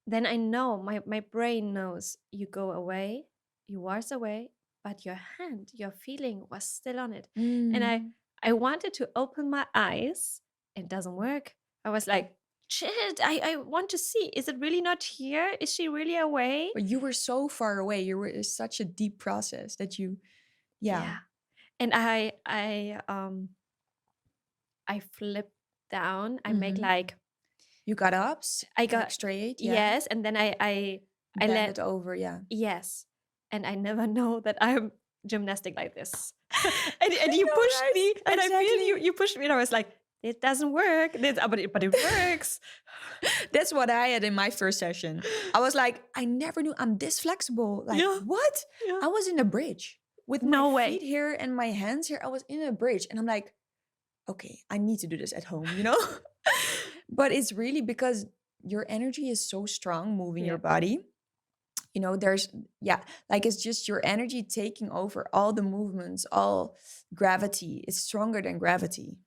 then I know, my brain knows you go away, you was away, but your hand, your feeling was still on it. And I wanted to open my eyes. It doesn't work. I was like, shit, I want to see. Is it really not here? Is she really away?
But you were so far away. You were it's such a deep process that you, yeah.
And I flipped down. I make like,
you got up,
I got
like straight, yeah.
yes, and then I
Bend
let
it over, yeah.
yes, and I never know that I'm gymnastic like this. and you
know,
pushed
right?
me, and I feel
Exactly.
you pushed me, and I was like, it doesn't work. But it works.
That's what I had in my first session. I was like, I never knew I'm this flexible. Like,
Yeah.
what?
Yeah.
I was in a bridge with
No
my
way.
feet here and my hands here. I was in a bridge, and I'm like, okay, I need to do this at home, But it's really because your energy is so strong moving your body. There's, like it's just your energy taking over all the movements, all gravity. It's stronger than gravity.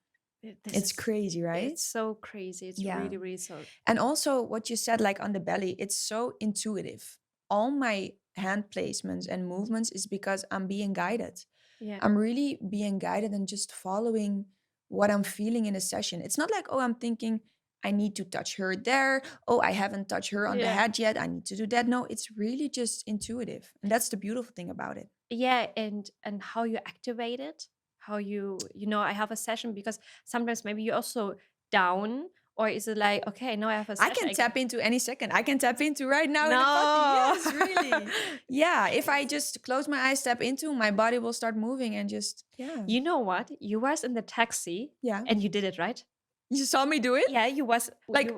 It's crazy, right?
It's so crazy. It's
Yeah.
really, really so.
And also what you said, like on the belly, it's so intuitive. All my hand placements and movements is because I'm being guided.
Yeah.
I'm really being guided and just following what I'm feeling in a session. It's not like, oh, I'm thinking I need to touch her there. Oh, I haven't touched her on the head yet. I need to do that. No, it's really just intuitive. And that's the beautiful thing about it.
Yeah, and how you activate it, how I have a session, because sometimes maybe you're also down, or is it like, okay, now I have a
I
session.
can tap into any second. I can tap into right now in the
No.
body. Yes, really. Yeah, if I just close my eyes, step into, my body will start moving and just, yeah.
You know what? You was in the taxi,
Yeah.
and you did it, right?
You saw me do it?
Yeah, you was
Like,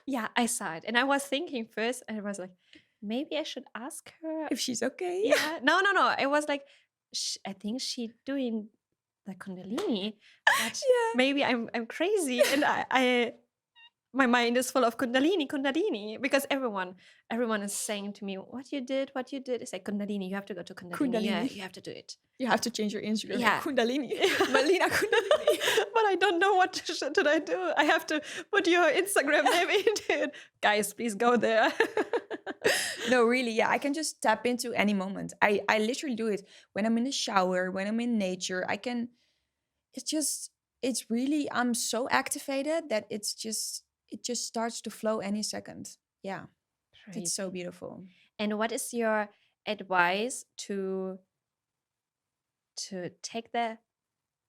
yeah, I saw it, and I was thinking first, and I was like, maybe I should ask her
if she's okay.
Yeah, no. It was like, I think she doing the Kundalini, but
Yeah.
maybe I'm crazy, and my mind is full of Kundalini, because everyone is saying to me, what you did. It's like Kundalini, you have to go to Kundalini. Yeah,
Kundalini.
you have to do it.
You have to change your Instagram.
Yeah.
Kundalini. Melina Kundalini.
But I don't know what should I do. I have to put your Instagram name into it. Guys, please go there.
No, really, yeah. I can just tap into any moment. I literally do it when I'm in the shower, when I'm in nature. It's really, I'm so activated that it just starts to flow any second. Yeah. It's so
Crazy.
beautiful.
And what is your advice to take the,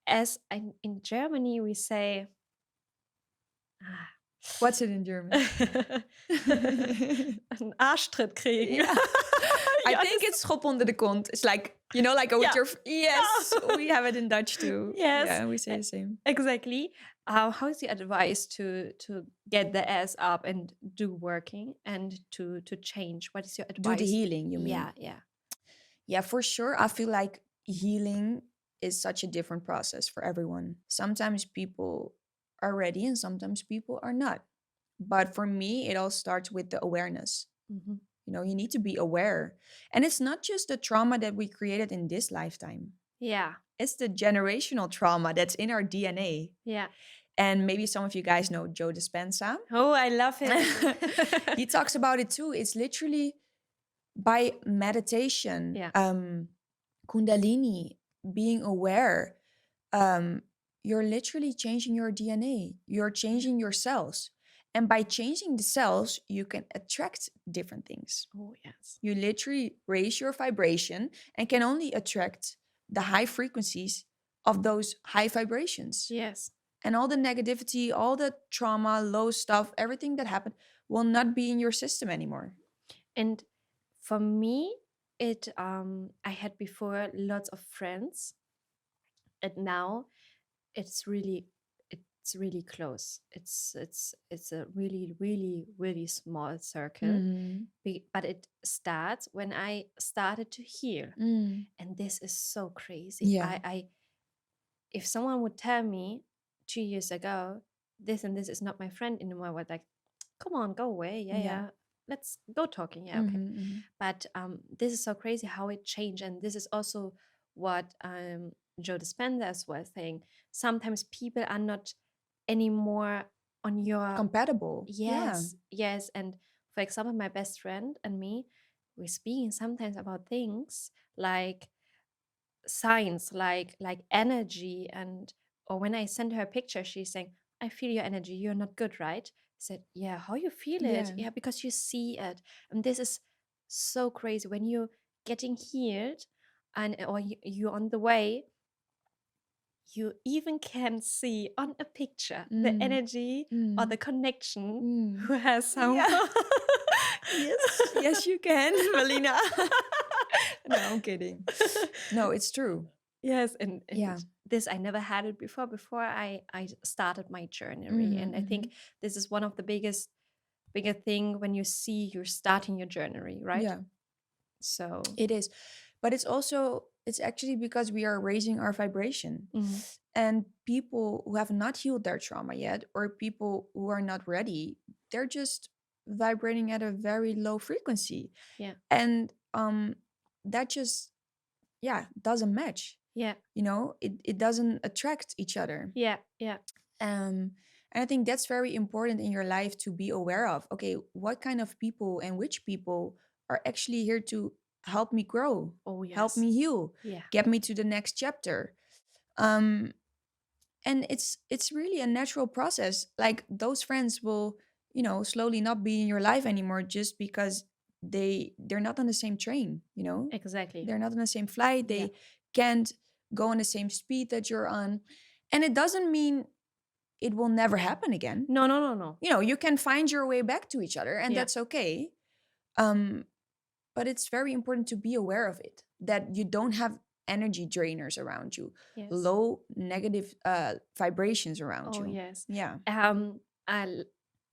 as in Germany we say,
What's it in German?
einen Arschtritt kriegen.
Yeah. I think it's schop onder de kont. It's like, you know, like with your... Yes, we have it in Dutch too.
Yes.
Yeah, we say the same.
Exactly. How is your advice to get the ass up and do working and to change? What is your advice?
Do the healing, you mean?
Yeah.
Yeah, for sure. I feel like healing is such a different process for everyone. Sometimes people are ready and sometimes people are not. But for me, it all starts with the awareness.
Mm-hmm.
You know, you need to be aware. And it's not just the trauma that we created in this lifetime.
Yeah.
It's the generational trauma that's in our DNA.
Yeah.
And maybe some of you guys know Joe Dispenza.
Oh, I love him.
He talks about it too. It's literally by meditation, Kundalini, being aware, you're literally changing your DNA. You're changing your cells. And by changing the cells, you can attract different things.
Oh, yes.
You literally raise your vibration and can only attract the high frequencies of those high vibrations.
Yes.
And all the negativity, all the trauma, low stuff, everything that happened will not be in your system anymore.
And for me, I had before lots of friends, and now it's really close. It's a really small circle. But it starts when I started to heal, and this is so crazy.
Yeah.
If someone would tell me 2 years ago this and this is not my friend anymore, I would like, come on, go away. Yeah. Let's go talking. Yeah, okay. But this is so crazy how it changed, and this is also what Joe Dispenza as well saying. Sometimes people are not anymore on your
compatible.
Yes. And for example, my best friend and me, we're speaking sometimes about things like signs, like energy, and or when I send her a picture, she's saying, I feel your energy, you're not good, right? I said, yeah, how you feel it? Yeah, because you see it. And this is so crazy when you're getting healed and or you're on the way, you even can see on a picture the energy or the connection who has some.
Yes, you can, Melina. No, I'm kidding. No, it's true.
Yes, and this, I never had it before I started my journey. And I think this is one of the bigger thing when you see you're starting your journey, right?
Yeah.
So
it is. But it's actually because we are raising our vibration. And people who have not healed their trauma yet, or people who are not ready, they're just vibrating at a very low frequency.
Yeah.
And that just doesn't match.
Yeah.
You know, it doesn't attract each other.
Yeah.
And I think that's very important in your life to be aware of. Okay, what kind of people and which people are actually here to help me grow, help me heal, get me to the next chapter. And it's really a natural process. Like those friends will, you know, slowly not be in your life anymore just because they're not on the same train, you know?
Exactly.
They're not on the same flight. They can't go on the same speed that you're on. And it doesn't mean it will never happen again.
No.
You know, you can find your way back to each other, and that's okay. But it's very important to be aware of it, that you don't have energy drainers around you, low negative vibrations around you.
Oh, yes.
Yeah.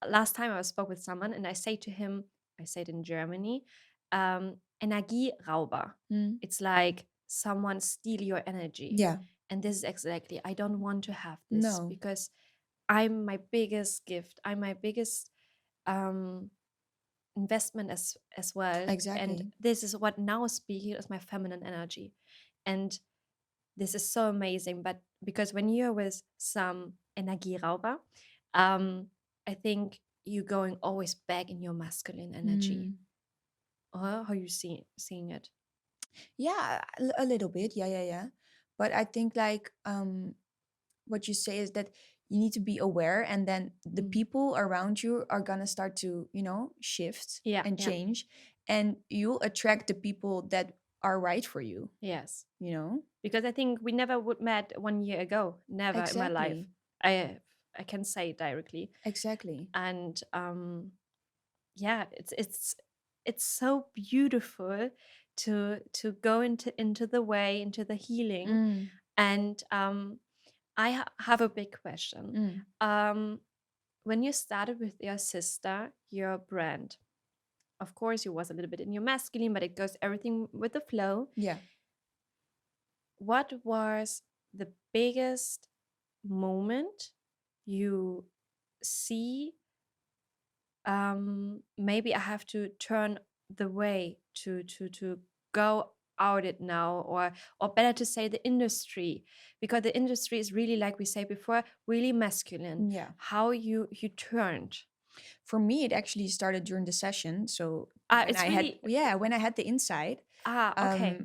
Last time I spoke with someone and I said in Germany, Energierauber. It's like someone steal your energy.
Yeah.
And this is exactly, I don't want to have this because I'm my biggest gift. I'm my biggest investment as well. And
Exactly.
this is what now speaking is my feminine energy. And this is so amazing. But because when you're with some Energierauber, I think you're going always back in your masculine energy. Or how you seeing it?
Yeah, a little bit. Yeah. But I think like what you say is that you need to be aware, and then the people around you are gonna start to, shift
Yeah,
and
yeah.
change, and you'll attract the people that are right for you.
Yes.
You know?
Because I think we never would met 1 year ago. Never in my life.
Exactly.
I can say it directly.
Exactly.
And yeah, it's so beautiful to go into the way, into the healing. And I have a big question. When you started with your sister, your brand, of course you was a little bit in your masculine, but it goes everything with the flow.
Yeah.
What was the biggest moment you see, maybe I have to turn the way to go out it now, or better to say the industry, because the industry is really, like we say before, really masculine.
Yeah.
How you turned?
For me, it actually started during the session. So
It's really
when I had the insight,
okay.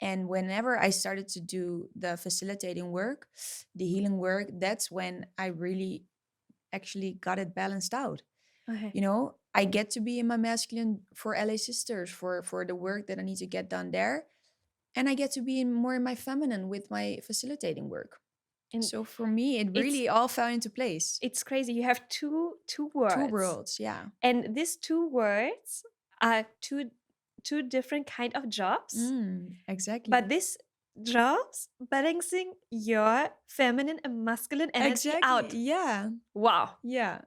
and whenever I started to do the facilitating work, the healing work, that's when I really actually got it balanced out.
Okay.
I get to be in my masculine for LA Sisters, for the work that I need to get done there, and I get to be more in my feminine with my facilitating work.
And
so for me, it
it's
really all fell into place.
it's crazy. You have two
Two
words,
worlds, yeah.
and these two words are two different kind of jobs.
Exactly.
But this jobs balancing your feminine and masculine energy out.
Yeah.
Wow.
Yeah.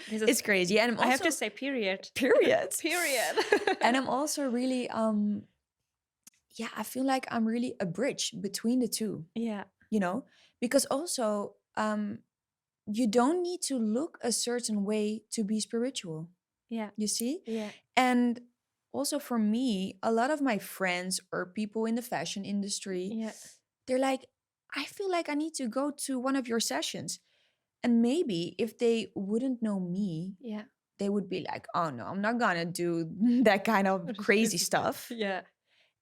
This
It's
is
crazy. And
I have to say period.
period.
Period.
And I'm also really I feel like I'm really a bridge between the two,
yeah.
because also you don't need to look a certain way to be spiritual.
Yeah.
You see?
Yeah.
And also for me, a lot of my friends or people in the fashion industry,
Yeah.
they're like, I feel like I need to go to one of your sessions. And maybe if they wouldn't know me,
Yeah.
they would be like, oh no, I'm not gonna do that kind of crazy stuff.
Yeah.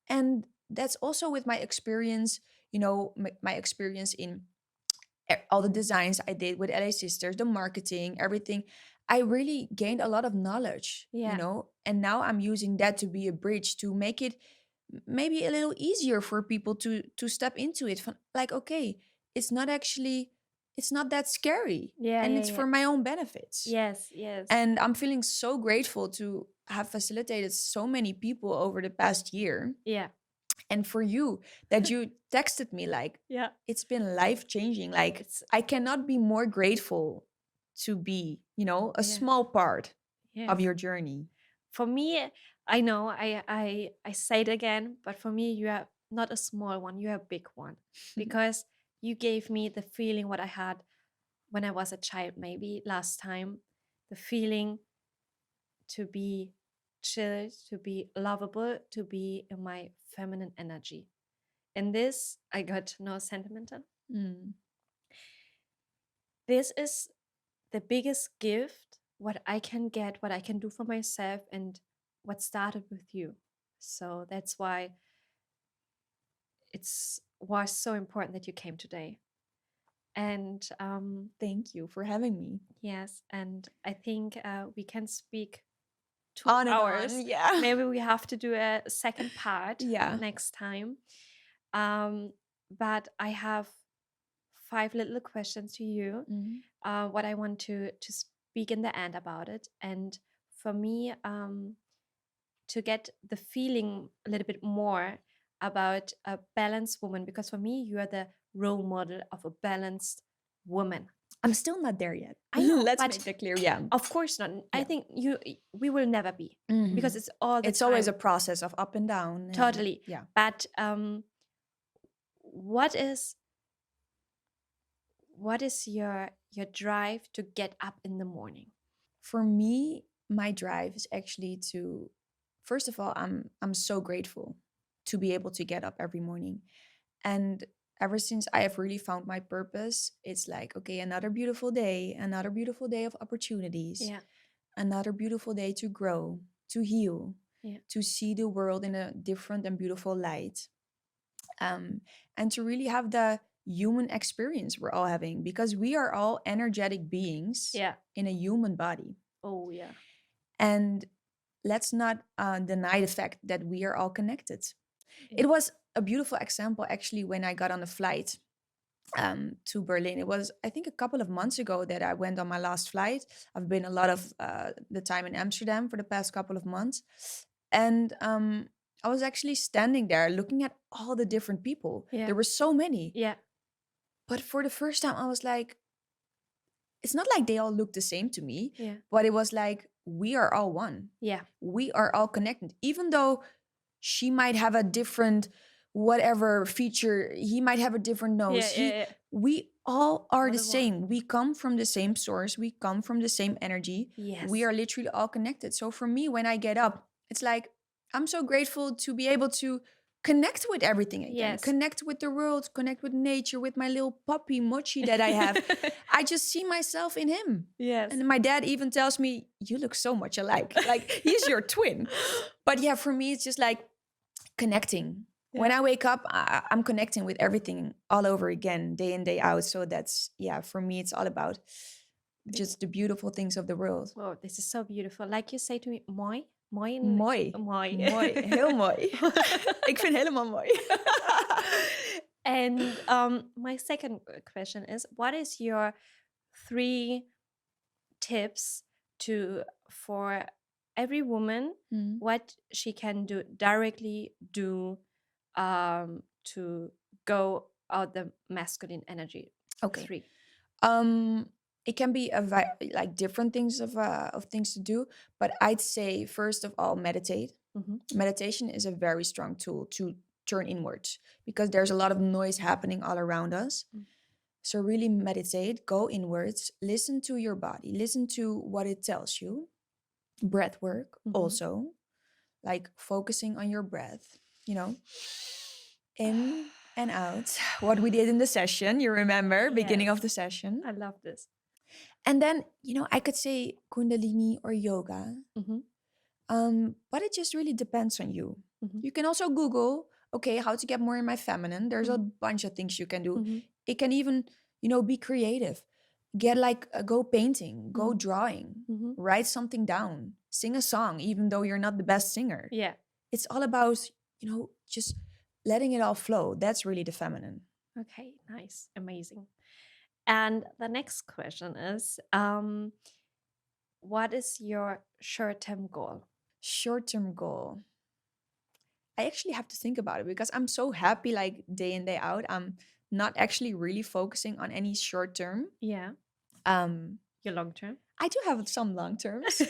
And that's also with my experience, my experience in all the designs I did with LA Sisters, the marketing, everything. I really gained a lot of knowledge,
Yeah.
and now I'm using that to be a bridge to make it maybe a little easier for people to step into it. Like, okay, it's not that scary,
Yeah.
and
Yeah.
it's
Yeah.
for my own benefits.
Yes. Yes.
And I'm feeling so grateful to have facilitated so many people over the past year.
Yeah.
And for you, that you texted me like,
Yeah.
it's been life changing. Like, I cannot be more grateful to be, a
Yeah.
small part of
Yes.
your journey.
For me, I know I say it again, but for me, you are not a small one, you are a big one, because you gave me the feeling what I had when I was a child, maybe last time, the feeling to be chill, to be lovable, to be in my feminine energy. And this, I got no sentimental. This is the biggest gift what I can get, what I can do for myself, and what started with you. So that's why it's was so important that you came today. And
Thank you for having me.
yes, and I think we can speak 2
On and
hours.
on, yeah.
Maybe we have to do a second part
Yeah.
next time. But I have 5 little questions to you. What I want to speak in the end about it, and for me, to get the feeling a little bit more about a balanced woman, because for me, you are the role model of a balanced woman.
I'm still not there yet.
I know,
Let's
but
make that clear. Yeah.
of course not. I think we will never be, because it's all the
It's
time.
always a process of up and down. and-
Totally.
Yeah.
But what is what is your drive to get up in the morning?
For me, my drive is actually to, first of all, I'm so grateful to be able to get up every morning. And ever since I have really found my purpose, it's like, okay, another beautiful day of opportunities,
Yeah.
another beautiful day to grow, to heal,
Yeah.
to see the world in a different and beautiful light. And to really have the human experience we're all having, because we are all energetic beings
Yeah.
in a human body.
Oh, yeah.
And let's not deny the fact that we are all connected.
Yeah.
It was a beautiful example actually when I got on a flight to Berlin. It was, I think, a couple of months ago that I went on my last flight. I've been a lot of the time in Amsterdam for the past couple of months. And I was actually standing there looking at all the different people.
Yeah.
There were so many.
Yeah.
But for the first time, I was like, it's not like they all look the same to me,
Yeah.
but it was like, we are all one.
Yeah.
We are all connected. Even though she might have a different whatever feature, he might have a different nose. We all are
All
the
the
same. We come from the same source. We come from the same energy.
Yes.
We are literally all connected. So for me, when I get up, it's like, I'm so grateful to be able to connect with everything again.
Yes.
Connect with the world, connect with nature, with my little puppy Mochi that I have. I just see myself in him.
Yes.
And my dad even tells me, you look so much alike. Like, he's your twin. But yeah, for me, it's just like connecting.
Yeah.
When I wake up, I'm connecting with everything all over again, day in, day out. So that's, yeah, for me, it's all about just the beautiful things of the world.
Wow, this is so beautiful. Like you say to me, mooi. Mooi.
Mooi.
Mooi.
Mooi. Heel mooi. Ik vind helemaal mooi.
And my second question is, what is your 3 tips for every woman, what she can directly do to go out the masculine energy?
Okay.
3.
It can be like different things of things to do, but I'd say first of all, meditate. Meditation is a very strong tool to turn inwards because there's a lot of noise happening all around us. So really meditate, go inwards, listen to your body, listen to what it tells you. Breath work also, like focusing on your breath, in and out. What we did in the session, you remember, beginning of the session.
I love this.
And then, I could say Kundalini or yoga. But it just really depends on you. You can also Google, okay, how to get more in my feminine. There's a bunch of things you can do. It can even, be creative. Get go painting, go drawing, write something down, sing a song, even though you're not the best singer.
Yeah.
It's all about, just letting it all flow. That's really the feminine.
Okay, nice. Amazing. And the next question is, what is your short-term goal?
Short-term goal. I actually have to think about it because I'm so happy like day in, day out. I'm not actually really focusing on any short term.
Yeah. Your long term?
I do have some long terms.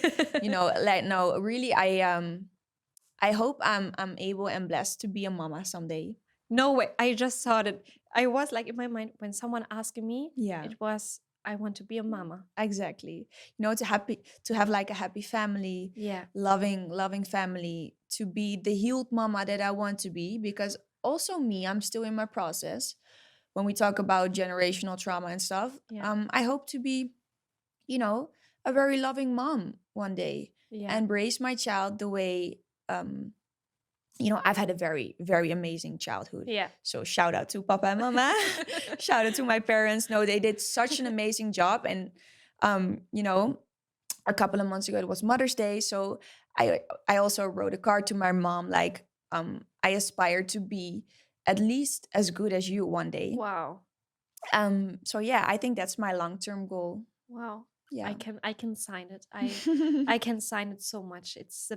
Like no, really I hope I'm able and blessed to be a mama someday.
No way. I just thought it. I was like in my mind when someone asked me,
Yeah.
it was I want to be a mama.
Exactly. To have like a happy family,
Yeah.
loving family, to be the healed mama that I want to be, because also me, I'm still in my process. When we talk about generational trauma and stuff,
Yeah.
I hope to be, a very loving mom one day.
Yeah.
And raise my child the way I've had a very, very amazing childhood.
Yeah.
So shout out to Papa and Mama. Shout out to my parents. No, they did such an amazing job. And, a couple of months ago, it was Mother's Day. So I also wrote a card to my mom, like, I aspire to be at least as good as you one day.
Wow.
So yeah, I think that's my long-term goal.
Wow.
Yeah.
I can sign it. I can sign it so much. It's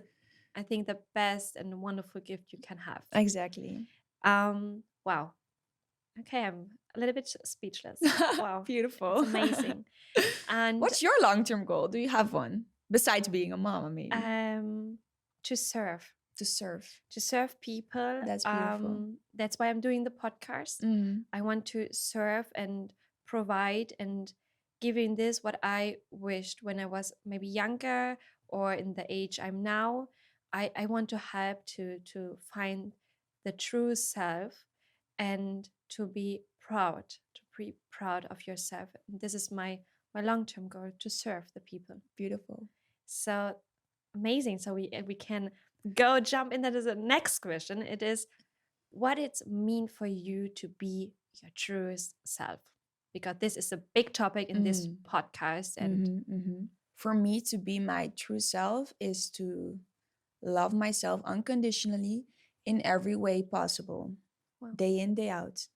I think the best and wonderful gift you can have.
Exactly.
Wow. Okay, I'm a little bit speechless. Wow.
Beautiful.
It's amazing. And
what's your long-term goal? Do you have one besides being a mom? Maybe
to serve.
To
serve people.
That's beautiful.
That's why I'm doing the podcast. I want to serve and provide and giving this what I wished when I was maybe younger or in the age I'm now. I want to help to find the true self and to be proud of yourself. And this is my long-term goal, to serve the people.
Beautiful.
So amazing. So we can go jump into the next question. It is, what it mean for you to be your truest self? Because this is a big topic in this podcast. And
for me, to be my true self is to love myself unconditionally in every way possible,
Wow.
day in, day out,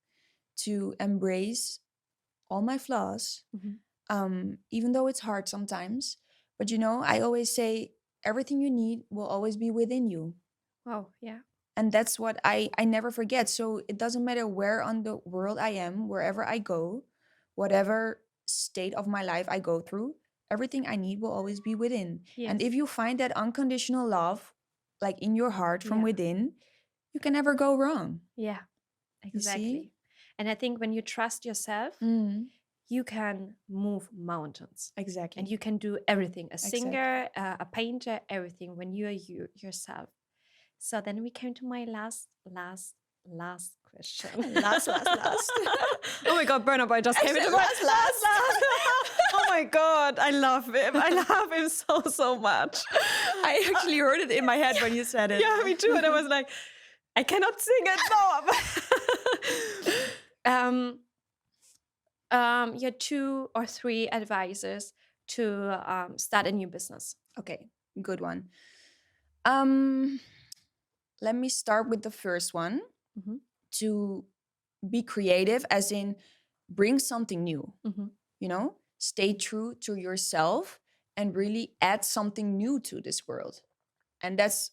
to embrace all my flaws, even though it's hard sometimes. But I always say everything you need will always be within you.
Wow, yeah.
And that's what I never forget. So it doesn't matter where on the world I am, wherever I go, whatever state of my life I go through, everything I need will always be within.
Yes.
And if you find that unconditional love, like in your heart from
Yeah.
within, you can never go wrong.
Yeah,
You see?
exactly. And I think when you trust yourself, you can move mountains.
Exactly.
And you can do everything. A singer, a painter, everything when you are yourself. So then we came to my last question.
last.
Oh my God, Burner Boy just came into my last. Oh my God, I love him. I love him so much.
I actually heard it in my head when you said it.
Yeah, me too. And I was like, I cannot sing it. No. Your 2 or 3 advices to start a new business.
Okay, good one. Let me start with the first one. To be creative, as in bring something new. Stay true to yourself and really add something new to this world. And that's,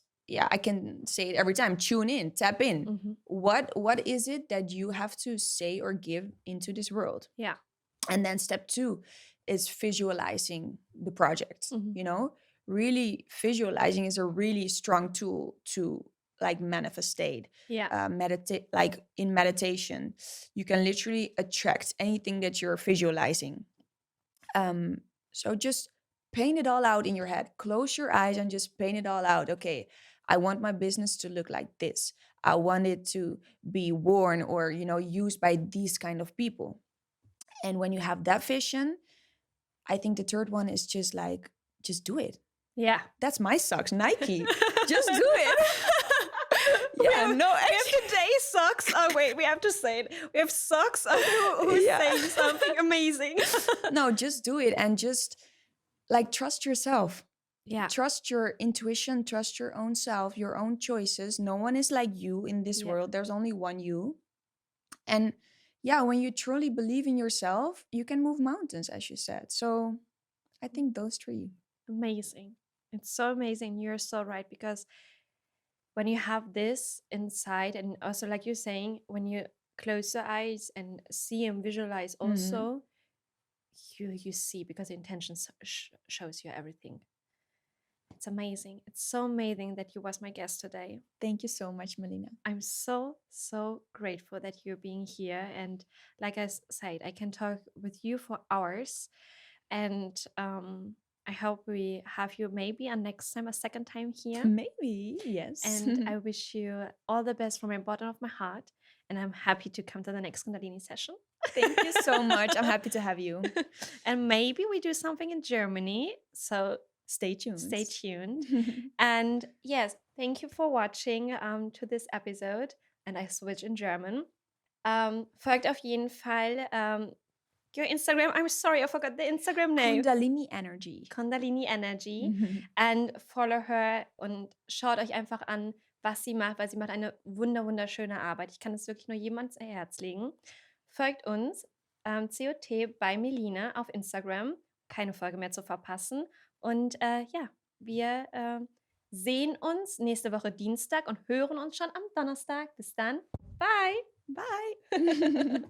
I can say it every time, tune in, tap in. What is it that you have to say or give into this world?
Yeah.
And then step 2 is visualizing the project. Really visualizing is a really strong tool to like manifestate. Meditate, like in meditation, you can literally attract anything that you're visualizing. So just paint it all out in your head. Close your eyes and just paint it all out. Okay, I want my business to look like this. I want it to be worn or used by these kind of people. And when you have that vision, I think the third one is just do it.
Yeah.
That's my socks, Nike. Just do it.
We have today's socks. Oh wait, we have to say it. We have socks who's saying something amazing.
No, just do it and just trust yourself.
Yeah.
Trust your intuition, trust your own self, your own choices. No one is like you in this world. There's only one you. And when you truly believe in yourself, you can move mountains, as you said. So I think those 3.
Amazing. It's so amazing. You're so right, because when you have this inside, and also like you're saying, when you close your eyes and see and visualize also, you see, because the intention shows you everything. It's amazing. It's so amazing that you was my guest today.
Thank you so much, Melina.
I'm so grateful that you're being here. And like I said, I can talk with you for hours. And I hope we have you maybe a next time, a second time here.
Maybe, yes.
And I wish you all the best from the bottom of my heart. And I'm happy to come to the next Kundalini session.
Thank you so much. I'm happy to have you.
And maybe we do something in Germany. So
stay tuned.
Stay tuned. And yes, thank you for watching to this episode. And I switch in German. Folgt auf jeden Fall your Instagram. I'm sorry, I forgot the Instagram name.
Kundalini-Energy.
And follow her und schaut euch einfach an, was sie macht, weil sie macht eine wunderschöne Arbeit. Ich kann es wirklich nur jedem ans Herz legen. Folgt uns, COT bei Melina auf Instagram. Keine Folge mehr zu verpassen. Und wir sehen uns nächste Woche Dienstag und hören uns schon am Donnerstag. Bis dann. Bye.
Bye.